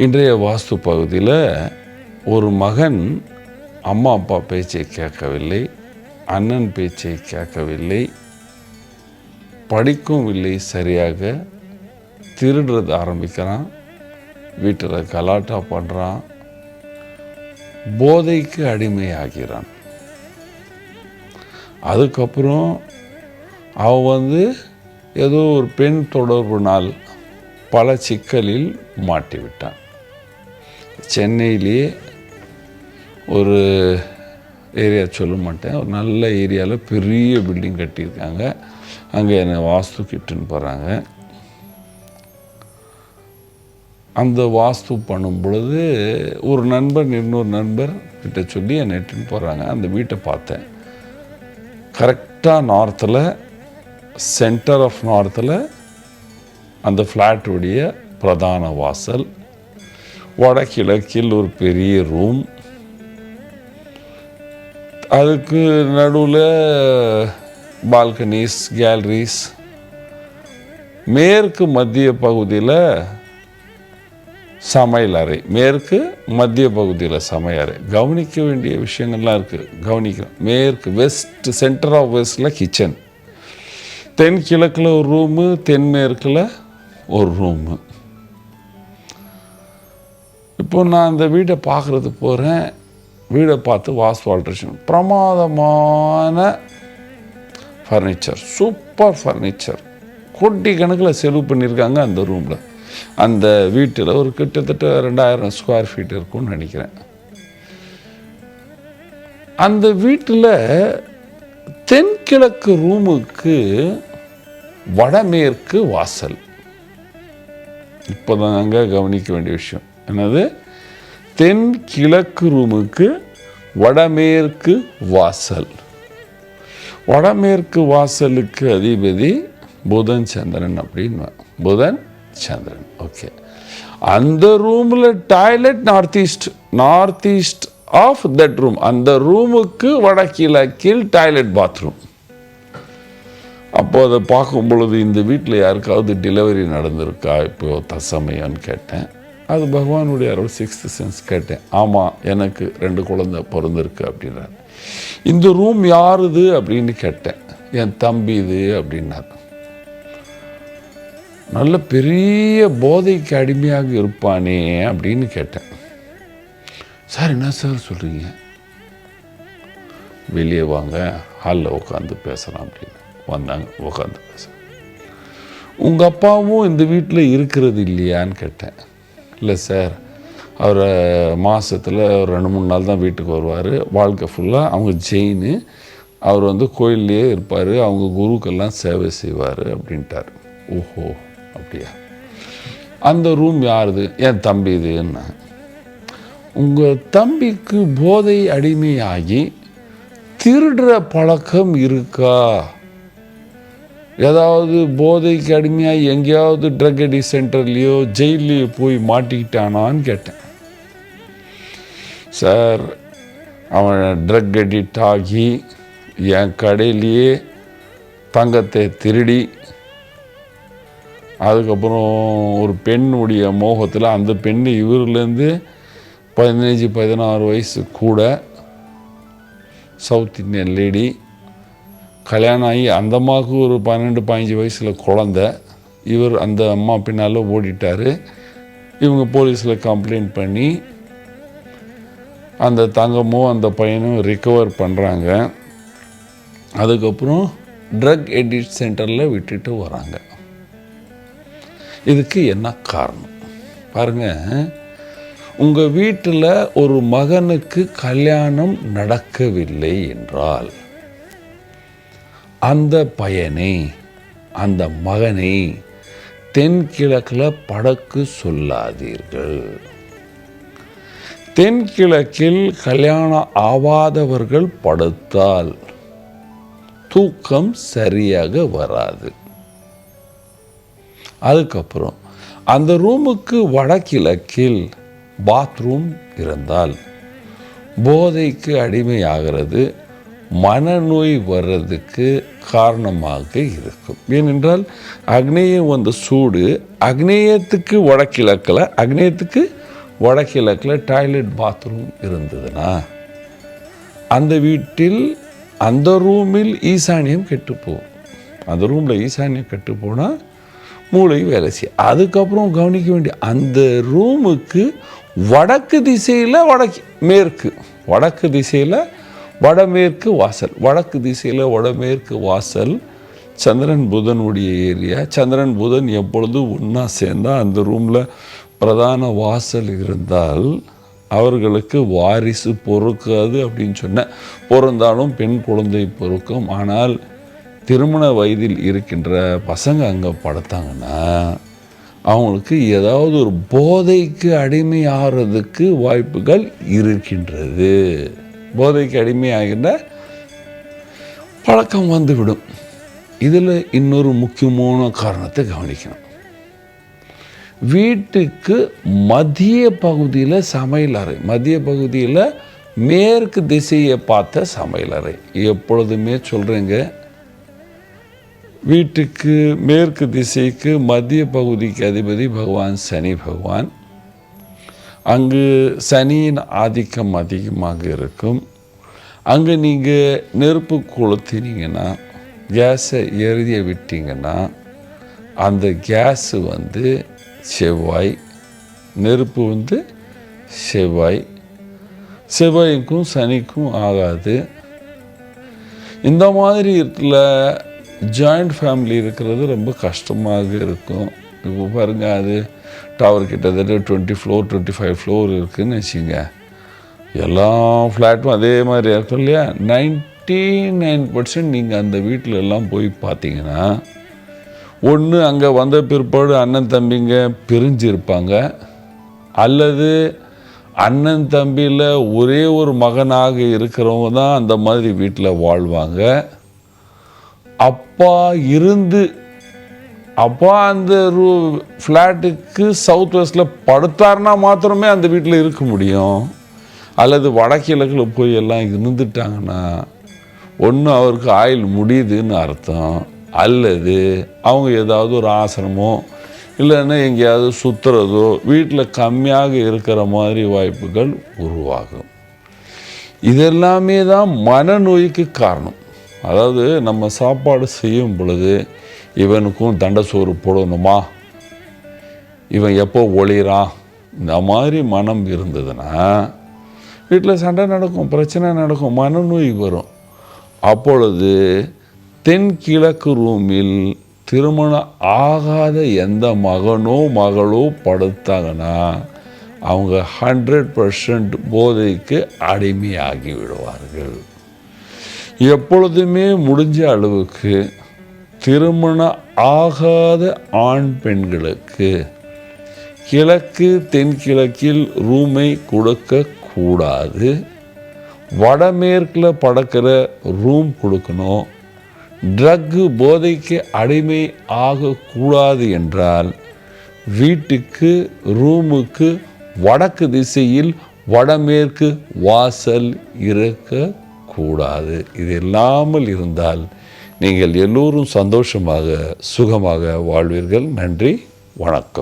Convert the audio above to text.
இன்றைய வாஸ்து பகுதியில் ஒரு மகன் அம்மா அப்பா பேச்சை கேட்கவில்லை, அண்ணன் பேச்சை கேட்கவில்லை, படிக்கவும் இல்லை, சரியாக திருடுறது ஆரம்பிக்கிறான், வீட்டில் கலாட்டா பண்ணுறான், போதைக்கு அடிமையாகிறான். அதுக்கப்புறம் அவன் ஏதோ ஒரு பெண் தொடர்புனால் பல சிக்கலில் மாட்டிவிட்டான். சென்னையிலேயே ஒரு ஏரியா சொல்ல மாட்டேன், ஒரு நல்ல ஏரியாவில் பெரிய பில்டிங் கட்டியிருக்காங்க. அங்கே என்னை வாஸ்து கிட்டுன்னு போகிறாங்க. அந்த வாஸ்து பண்ணும் பொழுது ஒரு நண்பர் இன்னொரு நண்பர் கிட்ட சொல்லி என்னை இட்டுன்னு போகிறாங்க. அந்த வீட்டை பார்த்தேன். கரெக்டாக நார்த்தில், சென்டர் ஆஃப் நார்த்தில் அந்த ஃப்ளாட்டுடைய பிரதான வாசல், வடகிழக்கில் ஒரு பெரிய ரூம், அதுக்கு நடுவில் பால்கனிஸ், கேலரிஸ், மேற்கு மத்திய பகுதியில் சமையலறை, மேற்கு மத்திய பகுதியில் சமையலறை. கவனிக்க வேண்டிய விஷயங்கள்லாம் இருக்குது, கவனிக்கிறோம். மேற்கு, வெஸ்ட், சென்டர் ஆஃப் வெஸ்டில் கிச்சன், தென்கிழக்கில் ஒரு ரூமு, தென்மேற்கில் ஒரு ரூமு. இப்போ நான் அந்த வீட்டை பார்க்குறது போகிறேன். வீடை பார்த்து வாஸ்து ஆல்ட்ரேஷன், பிரமாதமான ஃபர்னிச்சர், சூப்பர் ஃபர்னிச்சர், கோடி கணக்கில் செலவு பண்ணியிருக்காங்க அந்த ரூமில். அந்த வீட்டில் ஒரு கிட்டத்தட்ட 2000 ஸ்கொயர் ஃபீட் இருக்கும்னு நினைக்கிறேன். அந்த வீட்டில் தென்கிழக்கு ரூமுக்கு வடமேற்கு வாசல். இப்போதான் அங்கே கவனிக்க வேண்டிய விஷயம் என்னது, தென்கிழக்கு ரூமுக்கு வடமேற்கு வாசல். வடமேற்கு வாசலுக்கு அதிபதி புதன் சந்திரன் அப்படின்னு, புதன் சந்திரன். ஓகே, அந்த ரூமில் toilet north east of that room. அந்த ரூமுக்கு வடகிழக்கில் டாய்லெட், பாத்ரூம். அப்போ அதை பார்க்கும் பொழுது இந்த வீட்டில் யாருக்காவது டெலிவரி நடந்திருக்கா இப்போ தசமயம்னு கேட்டேன். அது பகவானுடைய 6th சென்ஸ். கேட்டேன், ஆமாம் எனக்கு 2 குழந்தை பிறந்திருக்கு அப்படின்னார். இந்த ரூம் யாருது அப்படின்னு கேட்டேன். என் தம்பி இது அப்படின்னார். நல்ல பெரிய போதைக்கு அடிமையாக இருப்பானே அப்படின்னு கேட்டேன். சார் என்ன சார் சொல்கிறீங்க, வெளியே வாங்க, ஹாலில் உட்காந்து பேசலாம் அப்படின்னு வந்தாங்க. உட்காந்து பேசுகிறேன். உங்கள் அப்பாவும் இந்த வீட்டில் இருக்கிறது இல்லையான்னு கேட்டேன். இல்லை சார், அவர் மாதத்தில் ஒரு 2-3 நாள் தான் வீட்டுக்கு வருவார், வாழ்க்கை ஃபுல்லாக அவங்க ஜெயின்னு, அவர் கோயில்லையே இருப்பார், அவங்க குருக்கெல்லாம் சேவை செய்வார் அப்படின்ட்டார். ஓஹோ அப்படியா, அந்த ரூம் யாருது, என் தம்பி இதுன்னா. உங்கள் தம்பிக்கு போதை அடிமையாகி திருடுற பழக்கம் இருக்கா, ஏதாவது போதைக்கு அடிமையாகி எங்கேயாவது ட்ரக் அடி சென்டர்லேயோ ஜெயிலையோ போய் மாட்டிக்கிட்டானான்னு கேட்டேன். சார், அவன் ட்ரக் அடிக்ட் ஆகி என் கடையிலேயே தங்கத்தை திருடி, அதுக்கப்புறம் ஒரு பெண்ணுடைய மோகத்தில், அந்த பெண் இவர்லேருந்து 15-16 வயசு கூட, சவுத் இந்தியன் லேடி, கல்யாணம் ஆகி அந்த அம்மாவுக்கு ஒரு 12-15 வயசில் குழந்த. இவர் அந்த அம்மா பின்னால் ஓடிட்டார். இவங்க போலீஸில் கம்ப்ளைண்ட் பண்ணி அந்த தங்கமும் அந்த பையனும் ரிகவர் பண்ணுறாங்க. அதுக்கப்புறம் ட்ரக் எடிட் சென்டரில் விட்டுட்டு வராங்க. இதுக்கு என்ன காரணம் பாருங்கள். உங்கள் வீட்டில் ஒரு மகனுக்கு கல்யாணம் நடக்கவில்லை என்றால் அந்த பையனை, அந்த மகனை தென்கிழக்கில் படக்கு சொல்லாதீர்கள். தென்கிழக்கில் கல்யாணம் ஆகாதவர்கள் படுத்தால் தூக்கம் சரியாக வராது. அதுக்கப்புறம் அந்த ரூமுக்கு வடகிழக்கில் பாத்ரூம் இருந்தால் போதைக்கு அடிமையாகிறது, மனநோய் வர்றதுக்கு காரணமாக இருக்கும். ஏனென்றால் அக்னேயம் சூடு, அக்னேயத்துக்கு வடகிழக்கில், அக்னேயத்துக்கு வடகிழக்கில் டாய்லெட் பாத்ரூம் இருந்ததுன்னா அந்த வீட்டில் அந்த ரூமில் ஈசானியம் கெட்டுப்போகும். அந்த ரூமில் ஈசானியம் கெட்டு போனால் மூளை வேலை செய்யும். அதுக்கப்புறம் கவனிக்க வேண்டிய அந்த ரூமுக்கு வடக்கு திசையில் வடக்கு திசையில் வடமேற்கு வாசல், வடக்கு திசையில் வடமேற்கு வாசல் சந்திரன் புதனுடைய ஏரியா. சந்திரன் புதன் எப்பொழுது ஒன்றா சேர்ந்தால் அந்த ரூமில் பிரதான வாசல் இருந்தால் அவர்களுக்கு வாரிசு பொறுக்காது அப்படின்னு சொன்ன, பொறந்தாலும் பெண் குழந்தை பொறுக்கும். ஆனால் திருமண வயதில் இருக்கின்ற பசங்க அங்கே படுத்தாங்கன்னா அவங்களுக்கு ஏதாவது ஒரு போதைக்கு அடிமை ஆகிறதுக்கு வாய்ப்புகள் இருக்கின்றது. போதைக்கு அடிமையாகின்ற பழக்கம் வந்துவிடும். இதில் இன்னொரு முக்கியமான காரணத்தை கவனிக்கணும். வீட்டுக்கு மத்திய பகுதியில் சமையலறை, மத்திய பகுதியில் மேற்கு திசையை பார்த்த சமையலறை. எப்பொழுதுமே சொல்கிறேங்க, வீட்டுக்கு மேற்கு திசைக்கு மத்திய பகுதிக்கு அதிபதி பகவான் சனி பகவான். அங்கு சனியின் ஆதிக்கம் அதிகமாக இருக்கும். அங்கே நீங்கள் நெருப்பு கொளுத்தினீங்கன்னா, கேஸை எரிய விட்டீங்கன்னா அந்த கேஸு செவ்வாய், நெருப்பு செவ்வாய்க்கும் சனிக்கும் ஆகாது. இந்த மாதிரி இருக்குல்ல, ஜாயிண்ட் ஃபேமிலி இருக்கிறது ரொம்ப கஷ்டமாக இருக்கும். இப்போ பாருங்கள், அது டவர் கிட்டத்தட்ட 20 ஃப்ளோர் 25 ஃப்ளோர் இருக்குதுன்னு வச்சுங்க. எல்லா ஃப்ளாட்டும் அதே மாதிரி இருக்கும் இல்லையா. 99% நீங்கள் அந்த வீட்டில் எல்லாம் போய் பார்த்தீங்கன்னா, ஒன்று அங்கே வந்த பிற்பாடு அண்ணன் தம்பிங்க பிரிஞ்சிருப்பாங்க, அல்லது அண்ணன் தம்பியில் ஒரே ஒரு மகனாக இருக்கிறவங்க தான் அந்த மாதிரி வீட்டில் வாழ்வாங்க. அப்பா அந்த ஃப்ளாட்டுக்கு சவுத் வெஸ்டில் படுத்தாருன்னா மாத்திரமே அந்த வீட்டில் இருக்க முடியும். அல்லது வடகிழக்கில் போய் எல்லாம் இருந்துட்டாங்கன்னா ஒன்று அவருக்கு ஆயுள் முடியுதுன்னு அர்த்தம், அல்லது அவங்க ஏதாவது ஒரு ஆசிரமோ இல்லைன்னா எங்கேயாவது சுற்றுறதோ வீட்டில் கம்மியாக இருக்கிற மாதிரி வாய்ப்புகள் உருவாகும். இதெல்லாமே தான் மனநோய்க்கு காரணம். அதாவது நம்ம சாப்பாடு செய்யும் பொழுது இவனுக்கும் தண்டை சோறு போடணுமா, இவன் எப்போ ஒளிறான், இந்த மாதிரி மனம் இருந்ததுன்னா வீட்டில் சண்டை நடக்கும், பிரச்சனை நடக்கும், மனநோய் வரும். அப்பொழுது தென்கிழக்கு ரூமில் திருமணம் ஆகாத எந்த மகனோ மகளோ படுத்தாங்கன்னா அவங்க 100% போதைக்கு அடிமையாகி விடுவார்கள். எப்பொழுதுமே முடிஞ்ச அளவுக்கு திருமணம் ஆகாத ஆண் பெண்களுக்கு கிழக்கு தென்கிழக்கில் ரூமை கொடுக்கக்கூடாது. வடமேற்கில் படுக்கிற ரூம் கொடுக்கணும். ட்ரக்கு போதைக்கு அடிமை ஆகக்கூடாது என்றால் வீட்டுக்கு ரூமுக்கு வடக்கு திசையில் வடமேற்கு வாசல் இருக்கக்கூடாது. இது இல்லாமல் இருந்தால் நீங்கள் எல்லோரும் சந்தோஷமாக சுகமாக வாழ்வீர்கள். நன்றி, வணக்கம்.